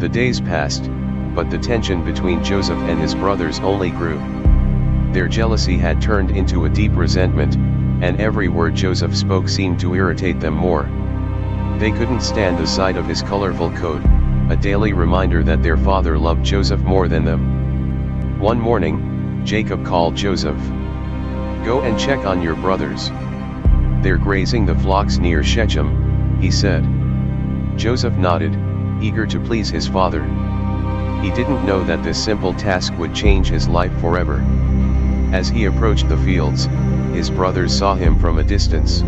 The days passed, but the tension between Joseph and his brothers only grew. Their jealousy had turned into a deep resentment, and every word Joseph spoke seemed to irritate them more. They couldn't stand the sight of his colorful coat, a daily reminder that their father loved Joseph more than them. One morning, Jacob called Joseph. "Go and check on your brothers. They're grazing the flocks near Shechem," he said. Joseph nodded, eager to please his father. He didn't know that this simple task would change his life forever. As he approached the fields, his brothers saw him from a distance.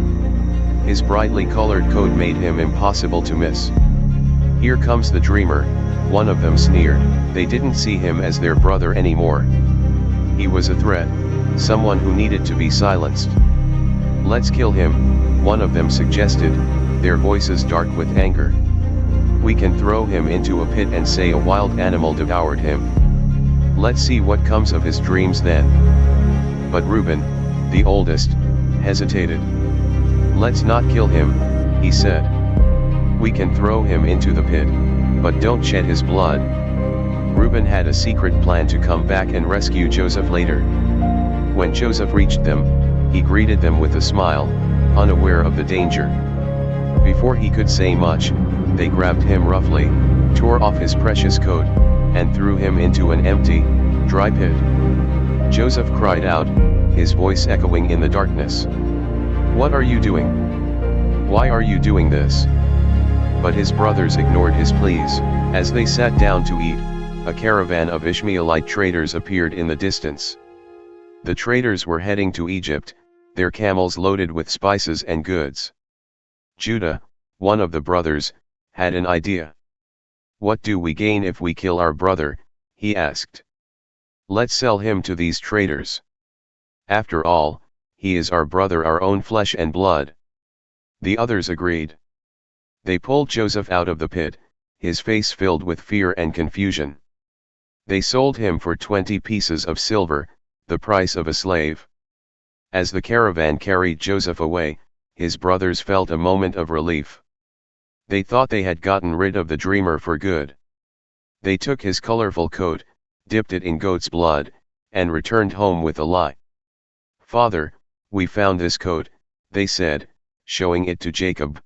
His brightly colored coat made him impossible to miss. "Here comes the dreamer," one of them sneered. They didn't see him as their brother anymore. He was a threat, someone who needed to be silenced. "Let's kill him," one of them suggested, their voices dark with anger. "We can throw him into a pit and say a wild animal devoured him. Let's see what comes of his dreams then." But Reuben, the oldest, hesitated. "Let's not kill him," he said. "We can throw him into the pit, but don't shed his blood." Reuben had a secret plan to come back and rescue Joseph later. When Joseph reached them, he greeted them with a smile, unaware of the danger. Before he could say much, they grabbed him roughly, tore off his precious coat, and threw him into an empty, dry pit. Joseph cried out, his voice echoing in the darkness. "What are you doing? Why are you doing this?" But his brothers ignored his pleas. As they sat down to eat, a caravan of Ishmaelite traders appeared in the distance. The traders were heading to Egypt, their camels loaded with spices and goods. Judah, one of the brothers, had an idea. "What do we gain if we kill our brother?" he asked. "Let's sell him to these traders. After all, he is our brother, our own flesh and blood." The others agreed. They pulled Joseph out of the pit, his face filled with fear and confusion. They sold him for 20 pieces of silver, the price of a slave. As the caravan carried Joseph away, his brothers felt a moment of relief. They thought they had gotten rid of the dreamer for good. They took his colorful coat, dipped it in goat's blood, and returned home with a lie. "Father, we found this coat," they said, showing it to Jacob.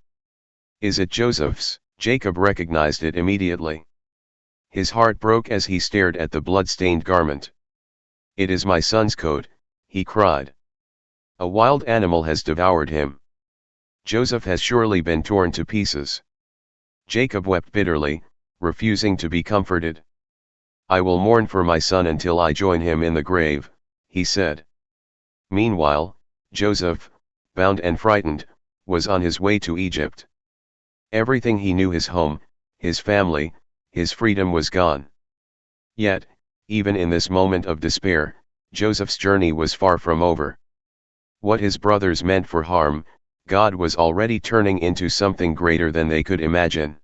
"Is it Joseph's?" Jacob recognized it immediately. His heart broke as he stared at the blood-stained garment. "It is my son's coat," he cried. "A wild animal has devoured him. Joseph has surely been torn to pieces." Jacob wept bitterly, refusing to be comforted. "I will mourn for my son until I join him in the grave," he said. Meanwhile, Joseph, bound and frightened, was on his way to Egypt. Everything he knew, his home, his family, his freedom, was gone. Yet, even in this moment of despair, Joseph's journey was far from over. What his brothers meant for harm, God was already turning into something greater than they could imagine.